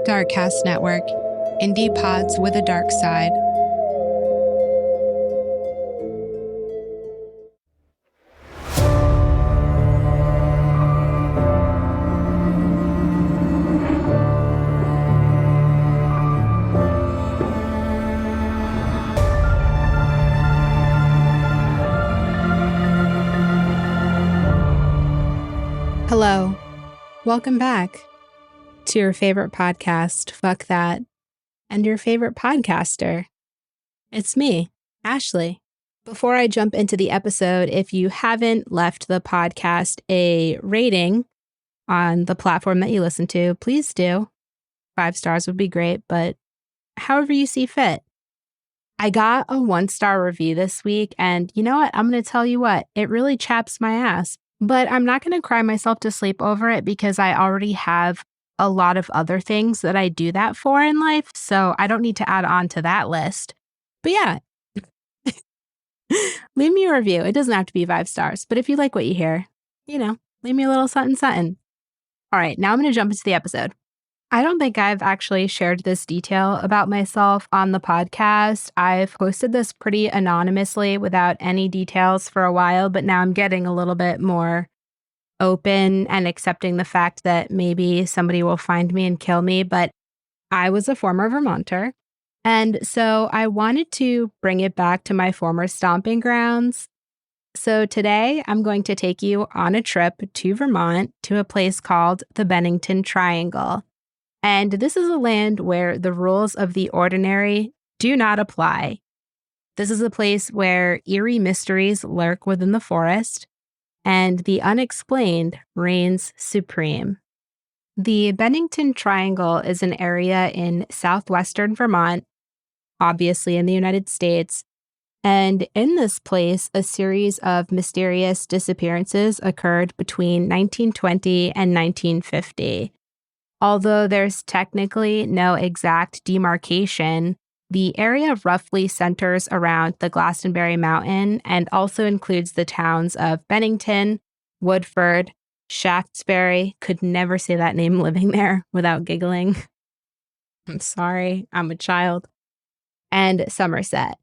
Darkcast Network, indie pods with a dark side. Hello, welcome back to your favorite podcast, Fuck That, and your favorite podcaster. It's me, Ashley. Before I jump into the episode, if you haven't left the podcast a rating on the platform that you listen to, please do. 5 stars would be great, but however you see fit. I got a 1-star review this week, and you know what? I'm going to tell you what, it really chaps my ass. But I'm not going to cry myself to sleep over it because I already have a lot of other things that I do that for in life, so I don't need to add on to that list. But yeah, leave me a review. It doesn't have to be 5 stars, but if you like what you hear, leave me a little something, something. All right, now I'm going to jump into the episode. I don't think I've actually shared this detail about myself on the podcast. I've posted this pretty anonymously without any details for a while, but now I'm getting a little bit more open and accepting the fact that maybe somebody will find me and kill me. But I was a former Vermonter, and so I wanted to bring it back to my former stomping grounds. So today I'm going to take you on a trip to Vermont to a place called the Bennington Triangle. And this is a land where the rules of the ordinary do not apply. This is a place where eerie mysteries lurk within the forest, and the unexplained reigns supreme. The Bennington Triangle is an area in southwestern Vermont, obviously in the United States, and in this place, a series of mysterious disappearances occurred between 1920 and 1950. Although there's technically no exact demarcation, the area roughly centers around the Glastonbury Mountain and also includes the towns of Bennington, Woodford, Shaftesbury. Could never say that name living there without giggling. I'm sorry, I'm a child. And Somerset.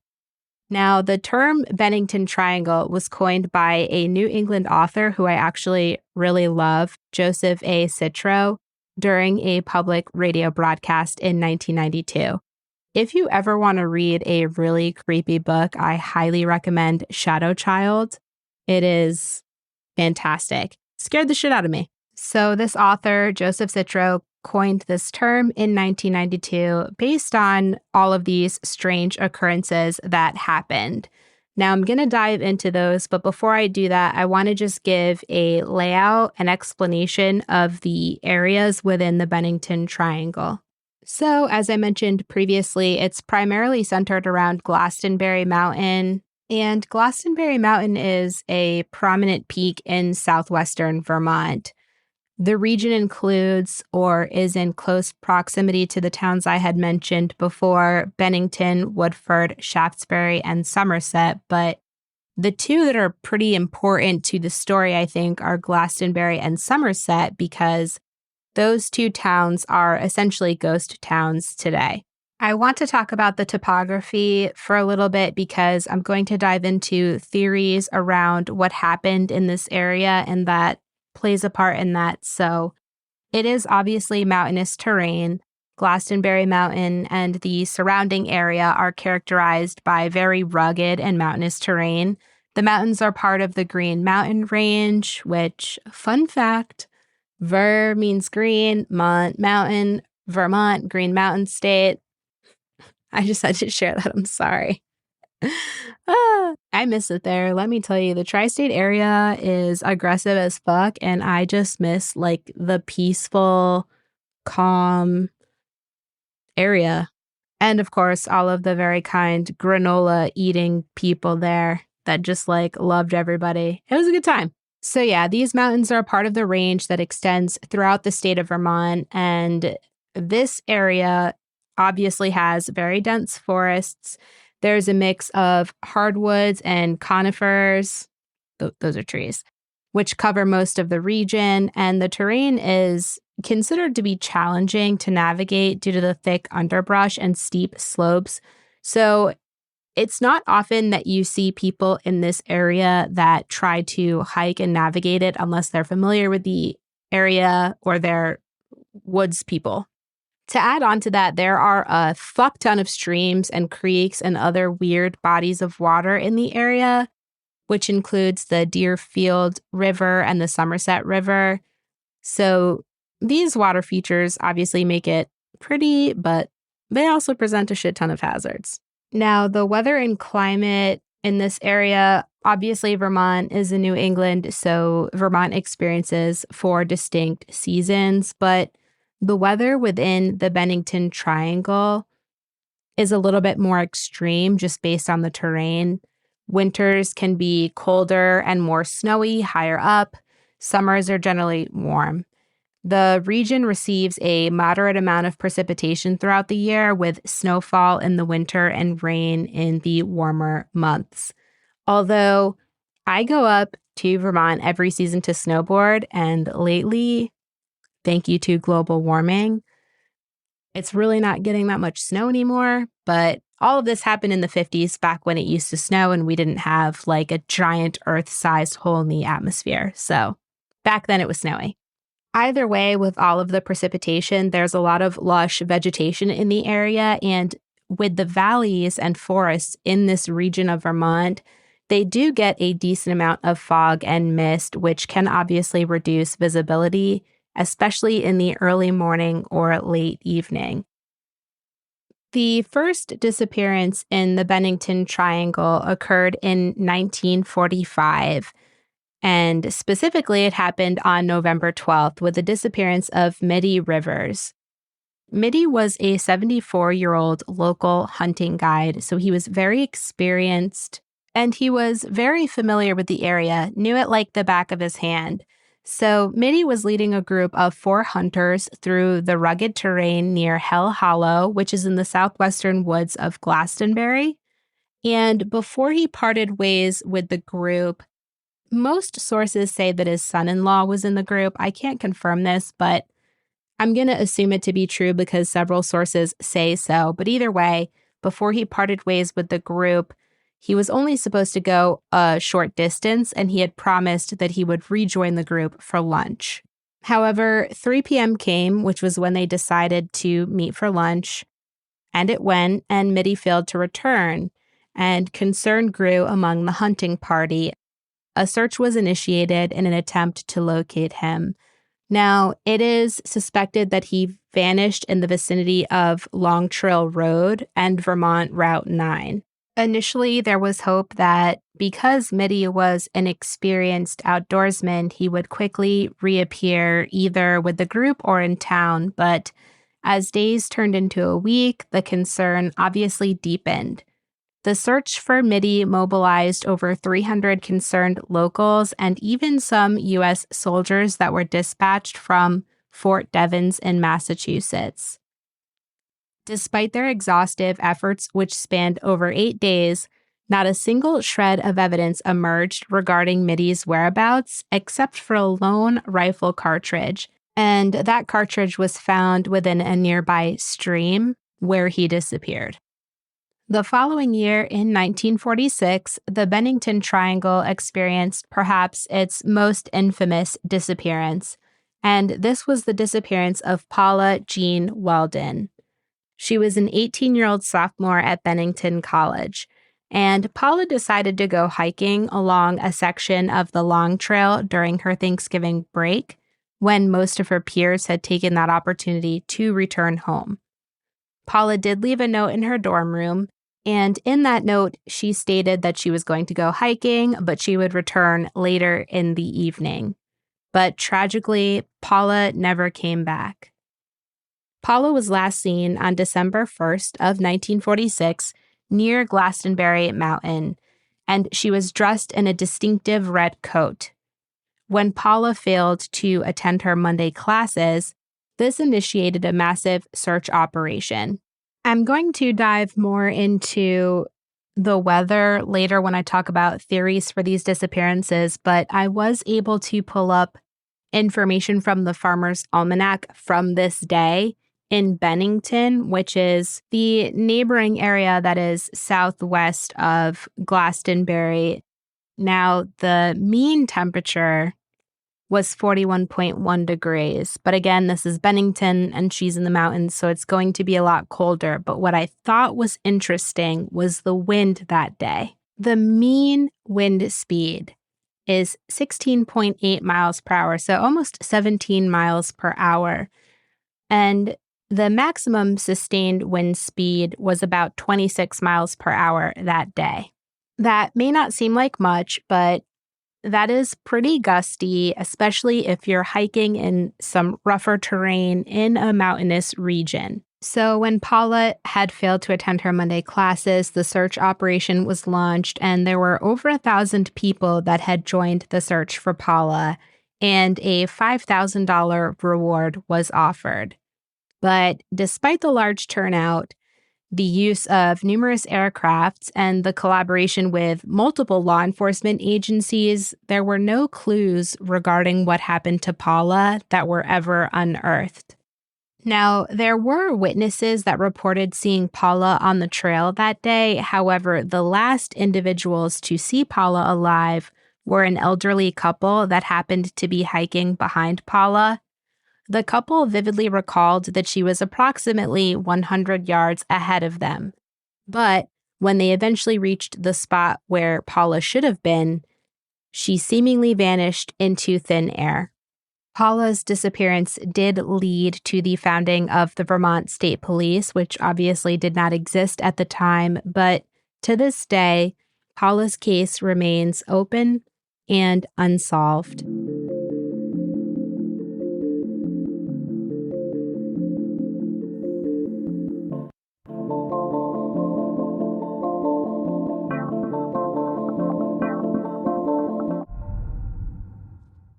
Now, the term Bennington Triangle was coined by a New England author who I actually really love, Joseph A. Citro, during a public radio broadcast in 1992. If you ever want to read a really creepy book, I highly recommend Shadow Child. It is fantastic. Scared the shit out of me. So this author, Joseph Citro, coined this term in 1992 based on all of these strange occurrences that happened. Now, I'm going to dive into those, but before I do that, I want to just give a layout and explanation of the areas within the Bennington Triangle. So, as I mentioned previously, it's primarily centered around Glastonbury Mountain, and Glastonbury Mountain is a prominent peak in southwestern Vermont. The region includes or is in close proximity to the towns I had mentioned before, Bennington, Woodford, Shaftesbury, and Somerset, but the two that are pretty important to the story, I think, are Glastonbury and Somerset because those two towns are essentially ghost towns today. I want to talk about the topography for a little bit because I'm going to dive into theories around what happened in this area and that plays a part in that. So it is obviously mountainous terrain. Glastonbury Mountain and the surrounding area are characterized by very rugged and mountainous terrain. The mountains are part of the Green Mountain Range, which, fun fact, Ver means green, Mont, mountain, Vermont, Green Mountain State. I just had to share that. I'm sorry. I miss it there. Let me tell you, the tri-state area is aggressive as fuck, and I just miss like the peaceful, calm area. And of course, all of the very kind granola eating people there that just like loved everybody. It was a good time. So yeah, these mountains are part of the range that extends throughout the state of Vermont, and this area obviously has very dense forests. There's a mix of hardwoods and conifers, those are trees, which cover most of the region, and the terrain is considered to be challenging to navigate due to the thick underbrush and steep slopes. So it's not often that you see people in this area that try to hike and navigate it unless they're familiar with the area or they're woods people. To add on to that, there are a fuck ton of streams and creeks and other weird bodies of water in the area, which includes the Deerfield River and the Somerset River. So these water features obviously make it pretty, but they also present a shit ton of hazards. Now, the weather and climate in this area, obviously Vermont is in New England, so Vermont experiences 4 distinct seasons, but the weather within the Bennington Triangle is a little bit more extreme just based on the terrain. Winters can be colder and more snowy higher up. Summers are generally warm. The region receives a moderate amount of precipitation throughout the year, with snowfall in the winter and rain in the warmer months. Although I go up to Vermont every season to snowboard, and lately, thank you to global warming, it's really not getting that much snow anymore. But all of this happened in the 50s, back when it used to snow and we didn't have like a giant Earth-sized hole in the atmosphere. So back then it was snowy. Either way, with all of the precipitation, there's a lot of lush vegetation in the area. And with the valleys and forests in this region of Vermont, they do get a decent amount of fog and mist, which can obviously reduce visibility, especially in the early morning or late evening. The first disappearance in the Bennington Triangle occurred in 1945. And specifically, it happened on November 12th with the disappearance of Mitty Rivers. Mitty was a 74-year-old local hunting guide, so he was very experienced and he was very familiar with the area, knew it like the back of his hand. So Mitty was leading a group of 4 hunters through the rugged terrain near Hell Hollow, which is in the southwestern woods of Glastonbury. And before he parted ways with the group, most sources say that his son-in-law was in the group. I can't confirm this, but I'm going to assume it to be true because several sources say so. But either way, before he parted ways with the group, he was only supposed to go a short distance, and he had promised that he would rejoin the group for lunch. However, 3 p.m. came, which was when they decided to meet for lunch, and it went, and Mitty failed to return, and concern grew among the hunting party. A search was initiated in an attempt to locate him. Now, it is suspected that he vanished in the vicinity of Long Trail Road and Vermont Route 9. Initially, there was hope that because Mitty was an experienced outdoorsman, he would quickly reappear either with the group or in town. But as days turned into a week, the concern obviously deepened. The search for Mitty mobilized over 300 concerned locals and even some U.S. soldiers that were dispatched from Fort Devens in Massachusetts. Despite their exhaustive efforts, which spanned over 8 days, not a single shred of evidence emerged regarding Mitty's whereabouts except for a lone rifle cartridge, and that cartridge was found within a nearby stream where he disappeared. The following year, in 1946, the Bennington Triangle experienced perhaps its most infamous disappearance, and this was the disappearance of Paula Jean Weldon. She was an 18-year-old sophomore at Bennington College, and Paula decided to go hiking along a section of the Long Trail during her Thanksgiving break, when most of her peers had taken that opportunity to return home. Paula did leave a note in her dorm room, and in that note, she stated that she was going to go hiking, but she would return later in the evening. But tragically, Paula never came back. Paula was last seen on December 1st of 1946 near Glastonbury Mountain, and she was dressed in a distinctive red coat. When Paula failed to attend her Monday classes, this initiated a massive search operation. I'm going to dive more into the weather later when I talk about theories for these disappearances, but I was able to pull up information from the Farmer's Almanac from this day in Bennington, which is the neighboring area that is southwest of Glastonbury. Now, the mean temperature was 41.1 degrees. But again, this is Bennington and she's in the mountains, so it's going to be a lot colder. But what I thought was interesting was the wind that day. The mean wind speed is 16.8 miles per hour, so almost 17 miles per hour. And the maximum sustained wind speed was about 26 miles per hour that day. That may not seem like much, but that is pretty gusty, especially if you're hiking in some rougher terrain in a mountainous region. So when Paula had failed to attend her Monday classes, the search operation was launched, and there were over 1,000 people that had joined the search for Paula, and a $5,000 reward was offered. But despite the large turnout, the use of numerous aircrafts, and the collaboration with multiple law enforcement agencies, there were no clues regarding what happened to Paula that were ever unearthed. Now, there were witnesses that reported seeing Paula on the trail that day. However, the last individuals to see Paula alive were an elderly couple that happened to be hiking behind Paula. The couple vividly recalled that she was approximately 100 yards ahead of them. But when they eventually reached the spot where Paula should have been, she seemingly vanished into thin air. Paula's disappearance did lead to the founding of the Vermont State Police, which obviously did not exist at the time, but to this day, Paula's case remains open and unsolved.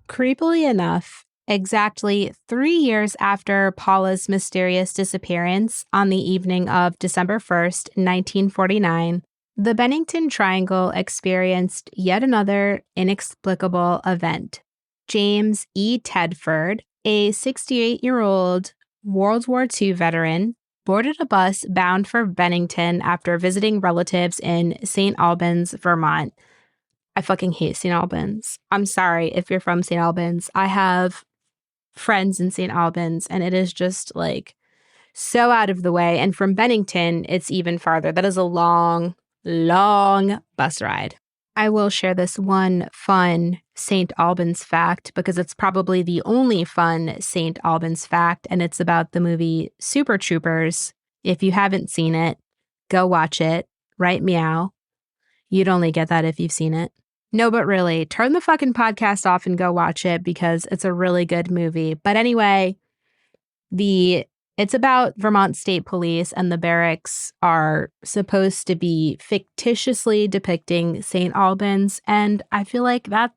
Creepily enough, exactly 3 years after Paula's mysterious disappearance on the evening of December 1st, 1949, the Bennington Triangle experienced yet another inexplicable event. James E. Tedford, a 68-year-old World War II veteran, boarded a bus bound for Bennington after visiting relatives in St. Albans, Vermont. I fucking hate St. Albans. I'm sorry if you're from St. Albans. I have friends in St. Albans, and it is just like so out of the way. And from Bennington, it's even farther. That is a long, long bus ride. I will share this one fun St. Albans fact because it's probably the only fun St. Albans fact, and it's about the movie Super Troopers. If you haven't seen it, go watch it. Right meow. You'd only get that if you've seen it. No, but really, turn the fucking podcast off and go watch it because it's a really good movie. But anyway, it's about Vermont State Police, and the barracks are supposed to be fictitiously depicting St. Albans, and I feel like that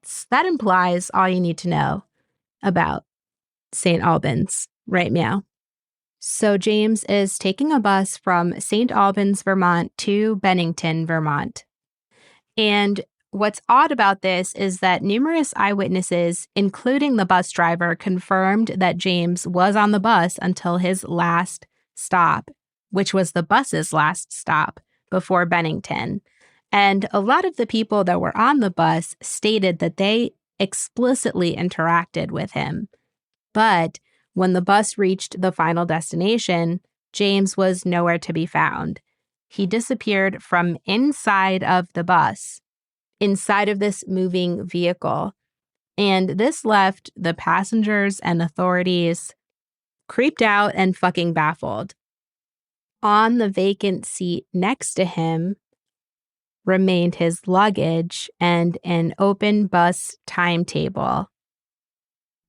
implies all you need to know about St. Albans, right meow. So James is taking a bus from St. Albans, Vermont to Bennington, Vermont. And what's odd about this is that numerous eyewitnesses, including the bus driver, confirmed that James was on the bus until his last stop, which was the bus's last stop before Bennington. And a lot of the people that were on the bus stated that they explicitly interacted with him. But when the bus reached the final destination, James was nowhere to be found. He disappeared from inside of the bus, inside of this moving vehicle. And this left the passengers and authorities creeped out and fucking baffled. On the vacant seat next to him remained his luggage and an open bus timetable.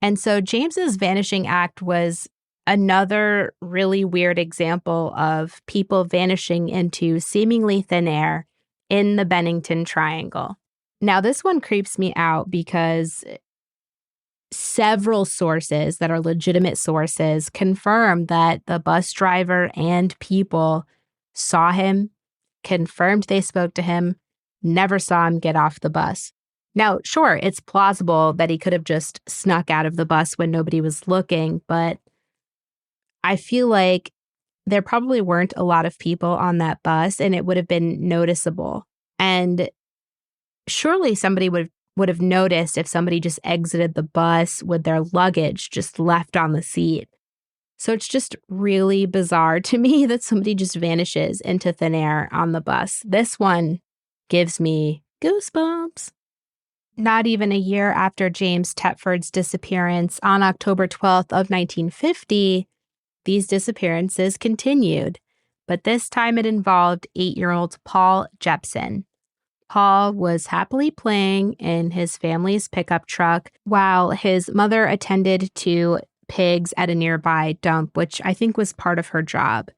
And so James's vanishing act was another really weird example of people vanishing into seemingly thin air in the Bennington Triangle. Now, this one creeps me out because several sources that are legitimate sources confirm that the bus driver and people saw him, confirmed they spoke to him, never saw him get off the bus. Now, sure, it's plausible that he could have just snuck out of the bus when nobody was looking, but I feel like there probably weren't a lot of people on that bus and it would have been noticeable. And surely somebody would have noticed if somebody just exited the bus with their luggage just left on the seat. So it's just really bizarre to me that somebody just vanishes into thin air on the bus. This one gives me goosebumps. Not even a year after James Thetford's disappearance on October 12th of 1950, these disappearances continued, but this time it involved 8-year-old Paul Jepson. Paul was happily playing in his family's pickup truck while his mother attended to pigs at a nearby dump, which I think was part of her job.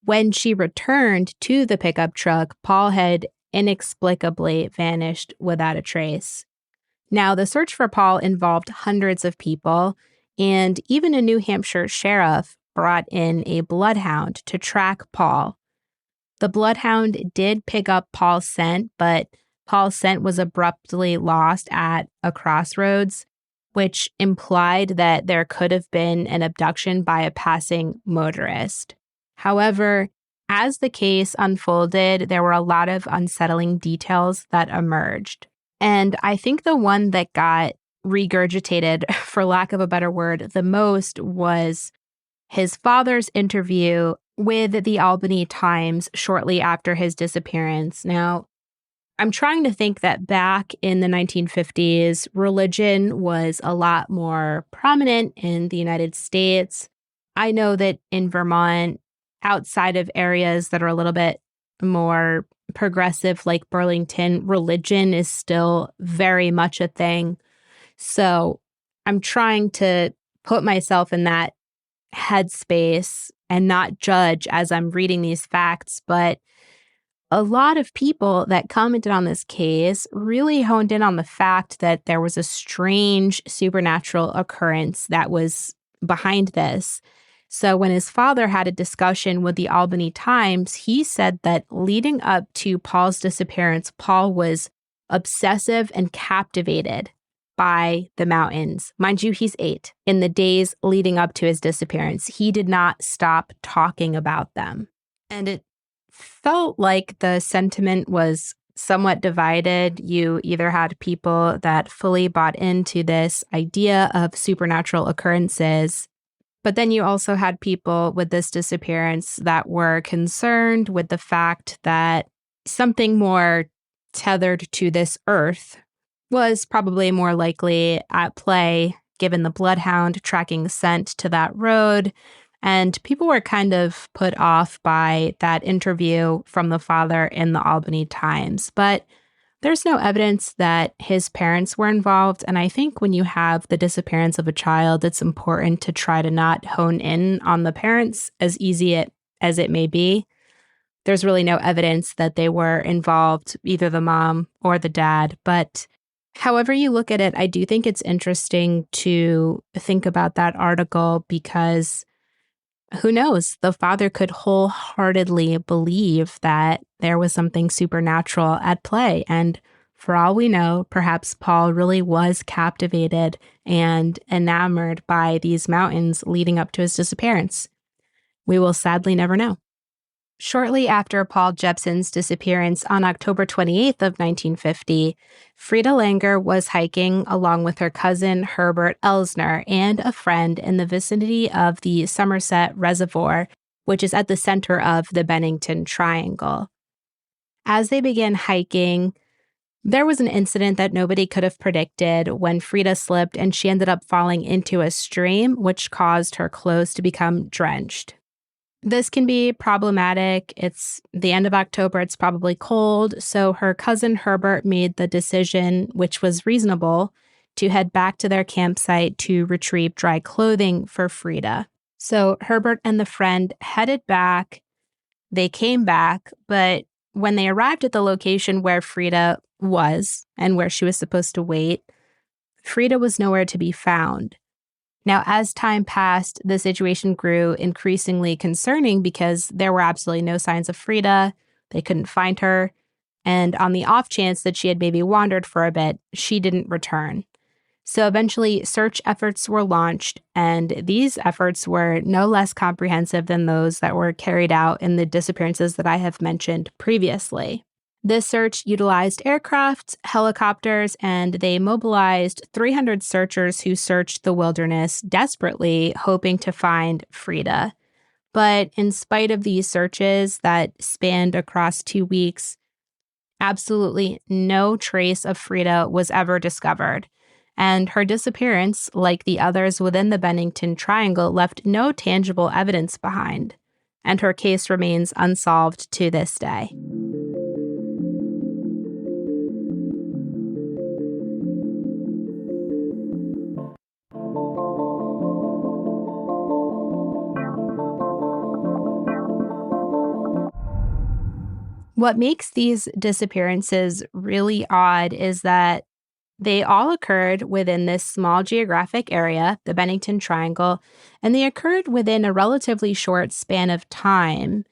When she returned to the pickup truck, Paul had inexplicably vanished without a trace. Now, the search for Paul involved hundreds of people, and even a New Hampshire sheriff brought in a bloodhound to track Paul. The bloodhound did pick up Paul's scent, but Paul's scent was abruptly lost at a crossroads, which implied that there could have been an abduction by a passing motorist. However, as the case unfolded, there were a lot of unsettling details that emerged. And I think the one that got regurgitated, for lack of a better word, the most was his father's interview with the Albany Times shortly after his disappearance. Now, I'm trying to think that back in the 1950s, religion was a lot more prominent in the United States. I know that in Vermont, outside of areas that are a little bit more progressive, like Burlington, religion is still very much a thing. So I'm trying to put myself in that headspace and not judge as I'm reading these facts, but a lot of people that commented on this case really honed in on the fact that there was a strange supernatural occurrence that was behind this. So when his father had a discussion with the Albany Times, he said that leading up to Paul's disappearance, Paul was obsessive and captivated by the mountains. Mind you, he's 8. In the days leading up to his disappearance, he did not stop talking about them. And it felt like the sentiment was somewhat divided. You either had people that fully bought into this idea of supernatural occurrences, but then you also had people with this disappearance that were concerned with the fact that something more tethered to this earth was probably more likely at play, given the bloodhound tracking scent to that road. And people were kind of put off by that interview from the father in the Albany Times. But there's no evidence that his parents were involved. And I think when you have the disappearance of a child, it's important to try to not hone in on the parents, as easy as it may be. There's really no evidence that they were involved, either the mom or the dad. But however you look at it, I do think it's interesting to think about that article because who knows? The father could wholeheartedly believe that there was something supernatural at play. And for all we know, perhaps Paul really was captivated and enamored by these mountains leading up to his disappearance. We will sadly never know. Shortly after Paul Jepson's disappearance on October 28th of 1950, Frida Langer was hiking along with her cousin Herbert Elsner and a friend in the vicinity of the Somerset Reservoir, which is at the center of the Bennington Triangle. As they began hiking, there was an incident that nobody could have predicted when Frida slipped and she ended up falling into a stream, which caused her clothes to become drenched. This can be problematic. It's the end of October. It's probably cold. So her cousin Herbert made the decision, which was reasonable, to head back to their campsite to retrieve dry clothing for Frida. So Herbert and the friend headed back. They came back, but when they arrived at the location where Frida was and where she was supposed to wait, Frida was nowhere to be found. Now, as time passed, the situation grew increasingly concerning because there were absolutely no signs of Frida. They couldn't find her. And on the off chance that she had maybe wandered for a bit, she didn't return. So eventually, search efforts were launched, and these efforts were no less comprehensive than those that were carried out in the disappearances that I have mentioned previously. This search utilized aircraft, helicopters, and they mobilized 300 searchers who searched the wilderness desperately, hoping to find Frida. But in spite of these searches that spanned across 2 weeks, absolutely no trace of Frida was ever discovered. And her disappearance, like the others within the Bennington Triangle, left no tangible evidence behind. And her case remains unsolved to this day. What makes these disappearances really odd is that they all occurred within this small geographic area, the Bennington Triangle, and they occurred within a relatively short span of time.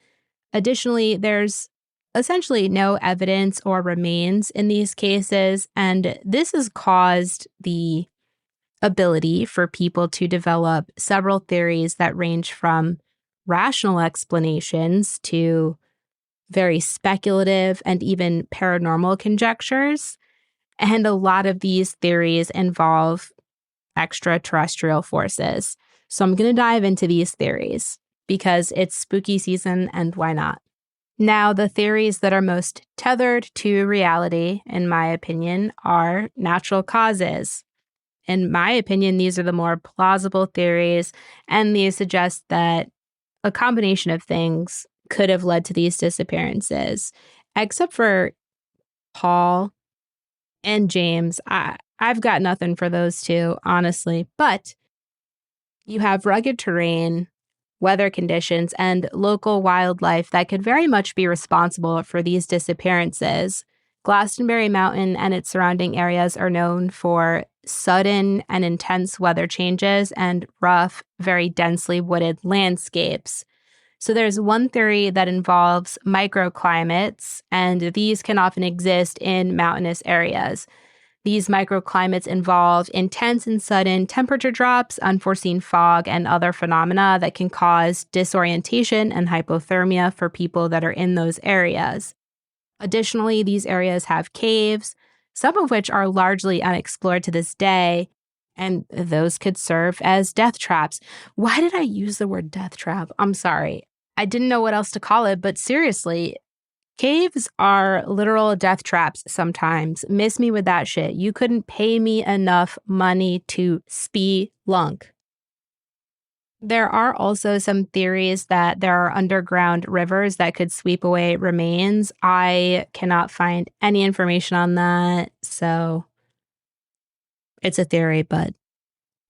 Additionally, there's essentially no evidence or remains in these cases, and this has caused the ability for people to develop several theories that range from rational explanations to very speculative and even paranormal conjectures. And a lot of these theories involve extraterrestrial forces. So I'm going to dive into these theories because it's spooky season and why not? Now, the theories that are most tethered to reality, in my opinion, are natural causes. In my opinion, these are the more plausible theories, and these suggest that a combination of things could have led to these disappearances. Except for Paul and James, I've got nothing for those two, honestly. But you have rugged terrain, weather conditions, and local wildlife that could very much be responsible for these disappearances. Glastonbury Mountain and its surrounding areas are known for sudden and intense weather changes and rough, very densely wooded landscapes. So there's one theory that involves microclimates, and these can often exist in mountainous areas. These microclimates involve intense and sudden temperature drops, unforeseen fog, and other phenomena that can cause disorientation and hypothermia for people that are in those areas. Additionally, these areas have caves, some of which are largely unexplored to this day, and those could serve as death traps. Why did I use the word death trap? I'm sorry. I didn't know what else to call it, but seriously, caves are literal death traps sometimes. Miss me with that shit. You couldn't pay me enough money to spelunk. There are also some theories that there are underground rivers that could sweep away remains. I cannot find any information on that, so it's a theory, but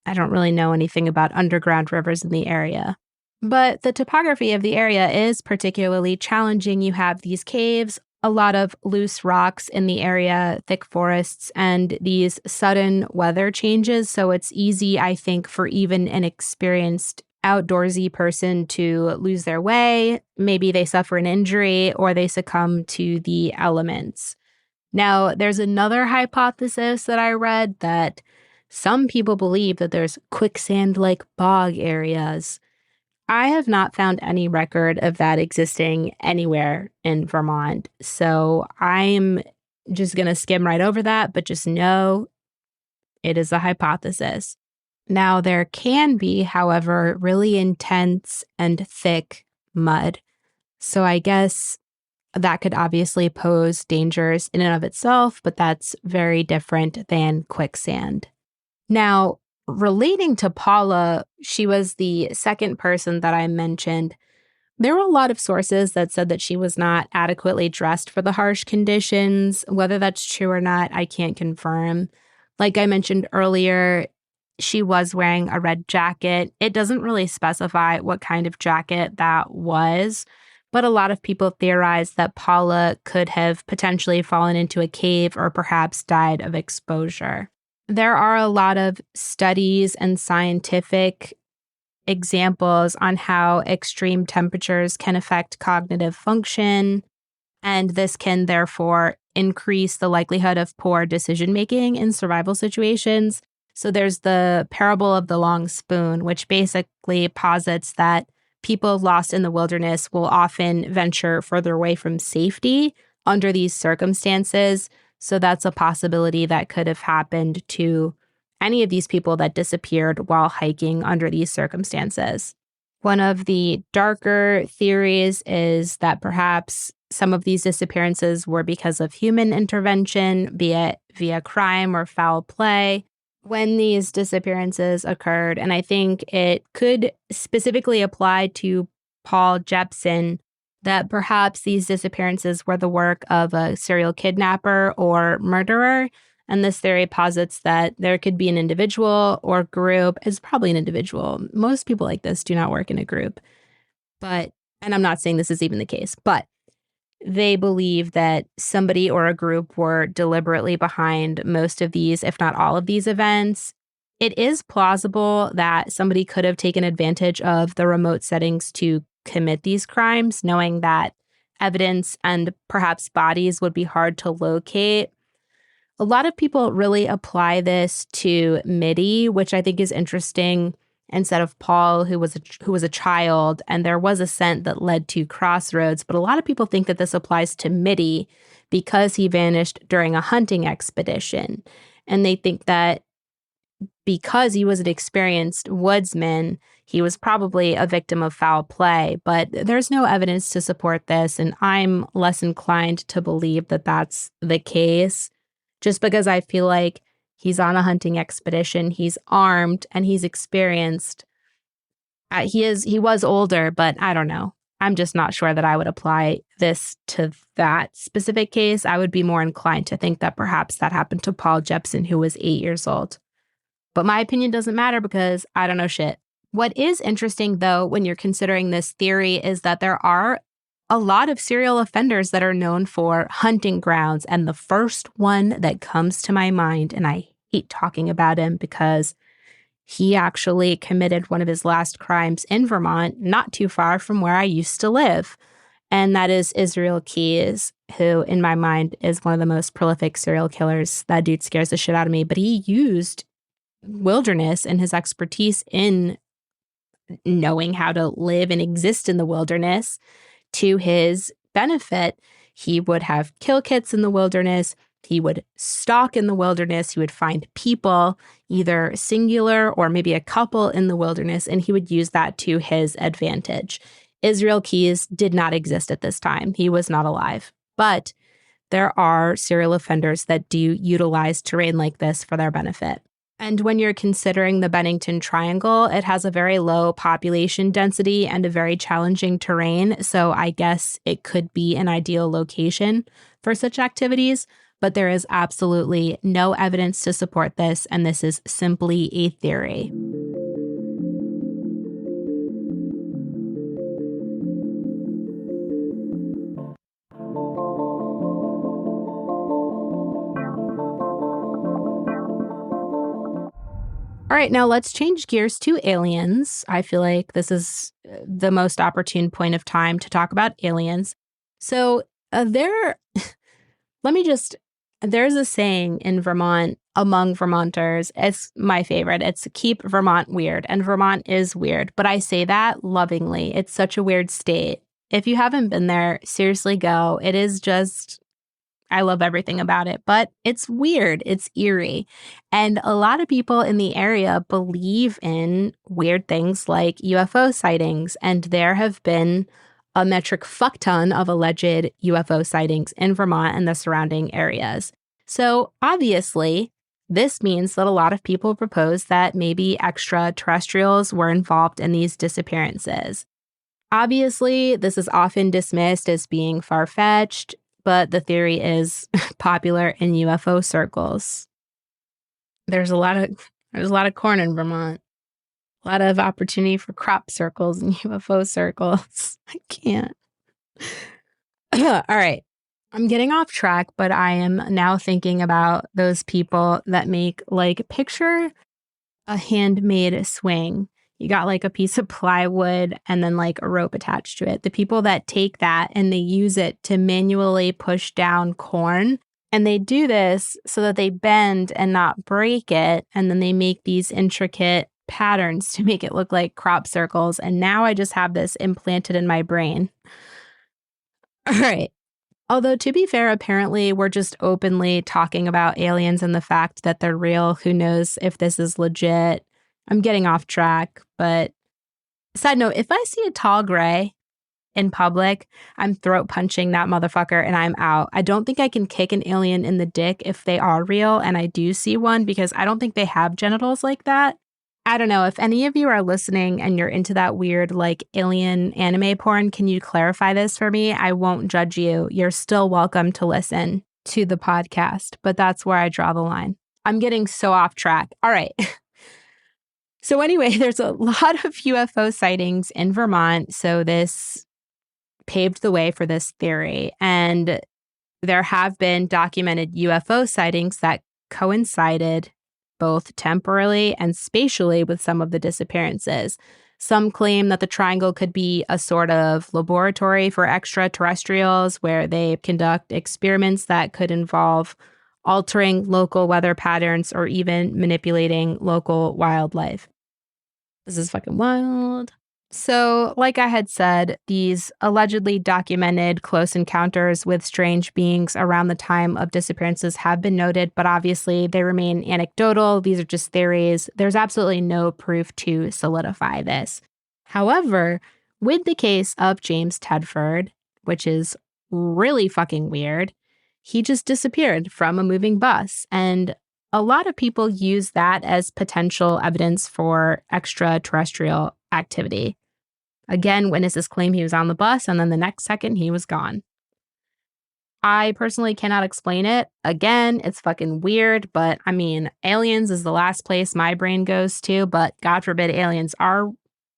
I don't really know anything about underground rivers in the area. But the topography of the area is particularly challenging. You have these caves, a lot of loose rocks in the area, thick forests, and these sudden weather changes. So it's easy, I think, for even an experienced outdoorsy person to lose their way. Maybe they suffer an injury or they succumb to the elements. Now, there's another hypothesis that I read that some people believe that there's quicksand-like bog areas. I have not found any record of that existing anywhere in Vermont, so I'm just going to skim right over that, but just know it is a hypothesis. Now, there can be, however, really intense and thick mud, so I guess that could obviously pose dangers in and of itself, but that's very different than quicksand. Now, relating to Paula, she was the second person that I mentioned. There were a lot of sources that said that she was not adequately dressed for the harsh conditions. Whether that's true or not, I can't confirm. Like I mentioned earlier, she was wearing a red jacket. It doesn't really specify what kind of jacket that was, but a lot of people theorize that Paula could have potentially fallen into a cave or perhaps died of exposure. There are a lot of studies and scientific examples on how extreme temperatures can affect cognitive function. And this can therefore increase the likelihood of poor decision making in survival situations. So there's the parable of the long spoon, which basically posits that people lost in the wilderness will often venture further away from safety under these circumstances. So that's a possibility that could have happened to any of these people that disappeared while hiking under these circumstances. One of the darker theories is that perhaps some of these disappearances were because of human intervention, be it via crime or foul play, when these disappearances occurred. And I think it could specifically apply to Paul Jepson, that perhaps these disappearances were the work of a serial kidnapper or murderer. And this theory posits that there could be an individual or group. It's probably an individual. Most people like this do not work in a group. And I'm not saying this is even the case, but they believe that somebody or a group were deliberately behind most of these, if not all of these events. It is plausible that somebody could have taken advantage of the remote settings to commit these crimes, knowing that evidence and perhaps bodies would be hard to locate. A lot of people really apply this to Mitty, which I think is interesting, instead of Paul, who was a child, and there was a scent that led to crossroads. But a lot of people think that this applies to Mitty because he vanished during a hunting expedition. And they think that because he was an experienced woodsman, he was probably a victim of foul play. But there's no evidence to support this, and I'm less inclined to believe that that's the case, just because I feel like he's on a hunting expedition, he's armed, and he's experienced. He was older, but I don't know. I'm just not sure that I would apply this to that specific case. I would be more inclined to think that perhaps that happened to Paul Jepson, who was 8 years old. But my opinion doesn't matter because I don't know shit. What is interesting, though, when you're considering this theory is that there are a lot of serial offenders that are known for hunting grounds. And the first one that comes to my mind, and I hate talking about him because he actually committed one of his last crimes in Vermont, not too far from where I used to live. And that is Israel Keyes, who in my mind is one of the most prolific serial killers. That dude scares the shit out of me. But he used wilderness and his expertise in knowing how to live and exist in the wilderness to his benefit. He would have kill kits in the wilderness. He would stalk in the wilderness. He would find people, either singular or maybe a couple in the wilderness, and he would use that to his advantage. Israel Keyes did not exist at this time. He was not alive. But there are serial offenders that do utilize terrain like this for their benefit. And when you're considering the Bennington Triangle, it has a very low population density and a very challenging terrain. So I guess it could be an ideal location for such activities. But there is absolutely no evidence to support this. And this is simply a theory. All right, now let's change gears to aliens. I feel like this is the most opportune point of time to talk about aliens. So there's a saying in Vermont among Vermonters. It's my favorite. It's keep Vermont weird. And Vermont is weird, but I say that lovingly. It's such a weird state. If you haven't been there, seriously go. It is just, I love everything about it, but it's weird. It's eerie. And a lot of people in the area believe in weird things like UFO sightings. And there have been a metric fuck ton of alleged UFO sightings in Vermont and the surrounding areas. So obviously, this means that a lot of people propose that maybe extraterrestrials were involved in these disappearances. Obviously, this is often dismissed as being far-fetched, but the theory is popular in UFO circles. There's a lot of corn in Vermont. A lot of opportunity for crop circles and UFO circles. I can't. All right. I'm getting off track, but I am now thinking about those people that make, like, picture a handmade swing. You got like a piece of plywood and then like a rope attached to it. The people that take that and they use it to manually push down corn. And they do this so that they bend and not break it. And then they make these intricate patterns to make it look like crop circles. And now I just have this implanted in my brain. All right. Although, to be fair, apparently we're just openly talking about aliens and the fact that they're real. Who knows if this is legit? I'm getting off track. But side note, if I see a tall gray in public, I'm throat punching that motherfucker and I'm out. I don't think I can kick an alien in the dick if they are real and I do see one because I don't think they have genitals like that. I don't know. If any of you are listening and you're into that weird, like, alien anime porn, can you clarify this for me? I won't judge you. You're still welcome to listen to the podcast, but that's where I draw the line. I'm getting so off track. All right. So anyway, there's a lot of UFO sightings in Vermont. So this paved the way for this theory. And there have been documented UFO sightings that coincided both temporally and spatially with some of the disappearances. Some claim that the triangle could be a sort of laboratory for extraterrestrials where they conduct experiments that could involve altering local weather patterns or even manipulating local wildlife. This is fucking wild. So, like I had said, these allegedly documented close encounters with strange beings around the time of disappearances have been noted, but obviously they remain anecdotal. These are just theories. There's absolutely no proof to solidify this. However, with the case of James Tedford, which is really fucking weird, he just disappeared from a moving bus. And a lot of people use that as potential evidence for extraterrestrial activity. Again, witnesses claim he was on the bus, and then the next second he was gone. I personally cannot explain it. Again, it's fucking weird, but I mean, aliens is the last place my brain goes to, but God forbid aliens are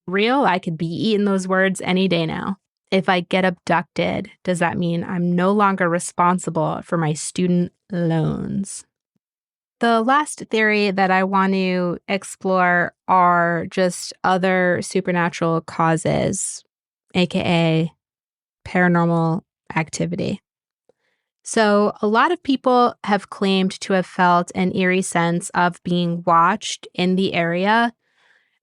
real. I could be eating those words any day now. If I get abducted, does that mean I'm no longer responsible for my student loans? The last theory that I want to explore are just other supernatural causes, aka paranormal activity. So, a lot of people have claimed to have felt an eerie sense of being watched in the area.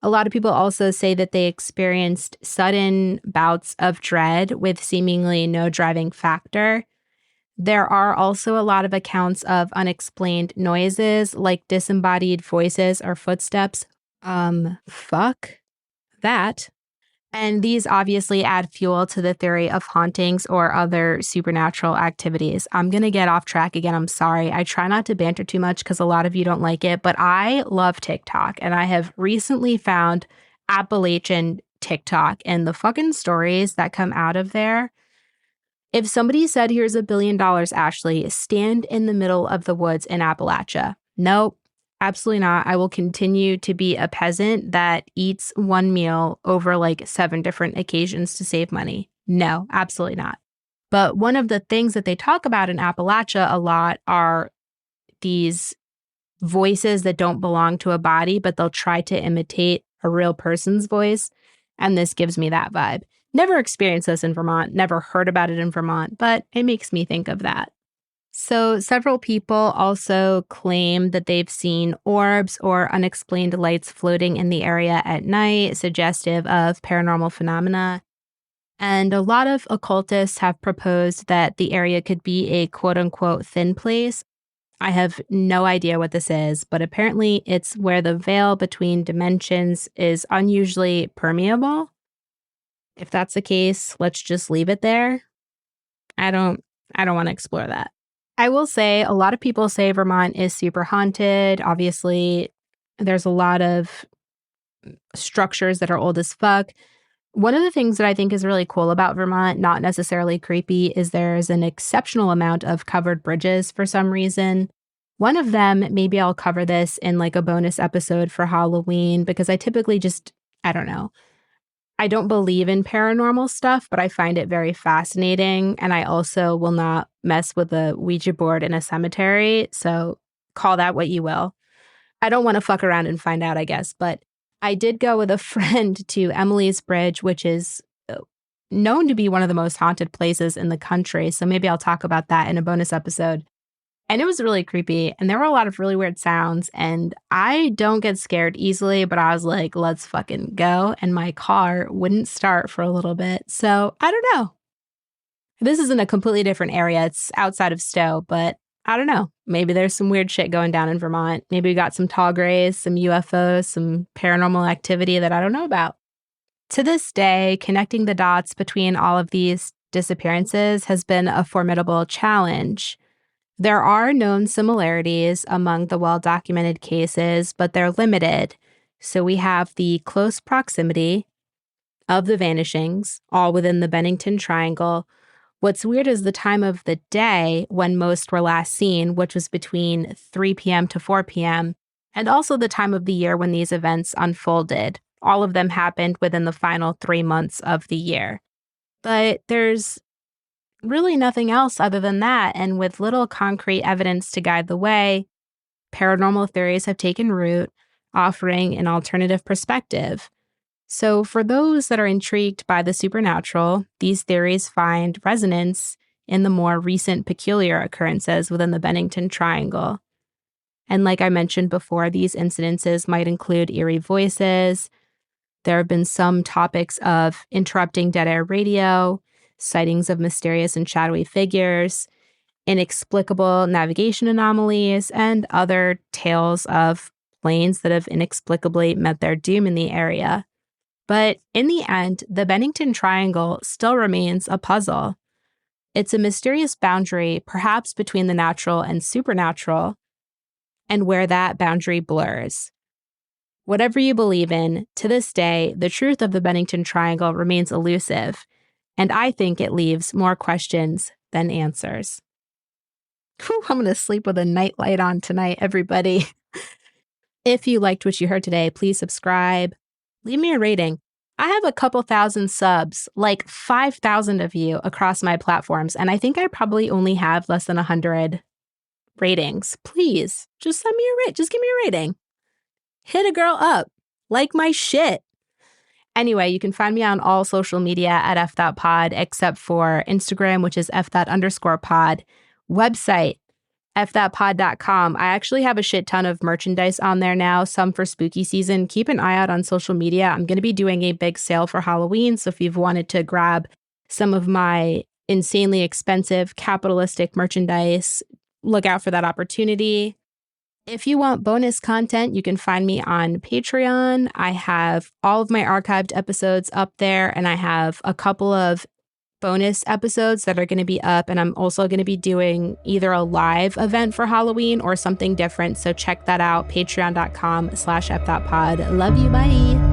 A lot of people also say that they experienced sudden bouts of dread with seemingly no driving factor. There are also a lot of accounts of unexplained noises like disembodied voices or footsteps. Fuck that. And these obviously add fuel to the theory of hauntings or other supernatural activities. I'm going to get off track again. I'm sorry. I try not to banter too much because a lot of you don't like it, but I love TikTok and I have recently found Appalachian TikTok and the fucking stories that come out of there. If somebody said, here's $1 billion, Ashley, stand in the middle of the woods in Appalachia. Nope, absolutely not. I will continue to be a peasant that eats one meal over like 7 different occasions to save money. No, absolutely not. But one of the things that they talk about in Appalachia a lot are these voices that don't belong to a body, but they'll try to imitate a real person's voice. And this gives me that vibe. Never experienced this in Vermont, never heard about it in Vermont, but it makes me think of that. So several people also claim that they've seen orbs or unexplained lights floating in the area at night, suggestive of paranormal phenomena. And a lot of occultists have proposed that the area could be a quote-unquote thin place. I have no idea what this is, but apparently it's where the veil between dimensions is unusually permeable. If that's the case, let's just leave it there. I don't want to explore that. I will say a lot of people say Vermont is super haunted. Obviously, there's a lot of structures that are old as fuck. One of the things that I think is really cool about Vermont, not necessarily creepy, is there's an exceptional amount of covered bridges for some reason. One of them, maybe I'll cover this in like a bonus episode for Halloween because I typically I don't know. I don't believe in paranormal stuff, but I find it very fascinating. And I also will not mess with a Ouija board in a cemetery. So call that what you will. I don't want to fuck around and find out, I guess. But I did go with a friend to Emily's Bridge, which is known to be one of the most haunted places in the country. So maybe I'll talk about that in a bonus episode. And it was really creepy. And there were a lot of really weird sounds. And I don't get scared easily, but I was like, let's fucking go. And my car wouldn't start for a little bit. So I don't know. This is in a completely different area. It's outside of Stowe, but I don't know. Maybe there's some weird shit going down in Vermont. Maybe we got some tall grays, some UFOs, some paranormal activity that I don't know about. To this day, connecting the dots between all of these disappearances has been a formidable challenge. There are known similarities among the well-documented cases, but they're limited. So we have the close proximity of the vanishings, all within the Bennington Triangle. What's weird is the time of the day when most were last seen, which was between 3 p.m. to 4 p.m., and also the time of the year when these events unfolded. All of them happened within the final 3 months of the year. But there's really nothing else other than that, and with little concrete evidence to guide the way, paranormal theories have taken root, offering an alternative perspective. So for those that are intrigued by the supernatural, these theories find resonance in the more recent peculiar occurrences within the Bennington Triangle. And like I mentioned before, these incidences might include eerie voices. There have been some topics of interrupting dead air radio, sightings of mysterious and shadowy figures, inexplicable navigation anomalies, and other tales of planes that have inexplicably met their doom in the area. But in the end, the Bennington Triangle still remains a puzzle. It's a mysterious boundary, perhaps between the natural and supernatural, and where that boundary blurs. Whatever you believe in, to this day, the truth of the Bennington Triangle remains elusive, and I think it leaves more questions than answers. Whew, I'm going to sleep with a nightlight on tonight, everybody. If you liked what you heard today, please subscribe. Leave me a rating. I have a couple thousand subs, like 5,000 of you across my platforms, and I think I probably only have less than 100 ratings. Please, just send me just give me a rating. Hit a girl up. Like my shit. Anyway, you can find me on all social media at f.pod, except for Instagram, which is f._pod. Website, f.pod.com. I actually have a shit ton of merchandise on there now, some for spooky season. Keep an eye out on social media. I'm going to be doing a big sale for Halloween, so if you've wanted to grab some of my insanely expensive capitalistic merchandise, look out for that opportunity. If you want bonus content, you can find me on Patreon. I have all of my archived episodes up there, and I have a couple of bonus episodes that are going to be up, and I'm also going to be doing either a live event for Halloween or something different, so check that out, patreon.com/f.pod. Love you, bye!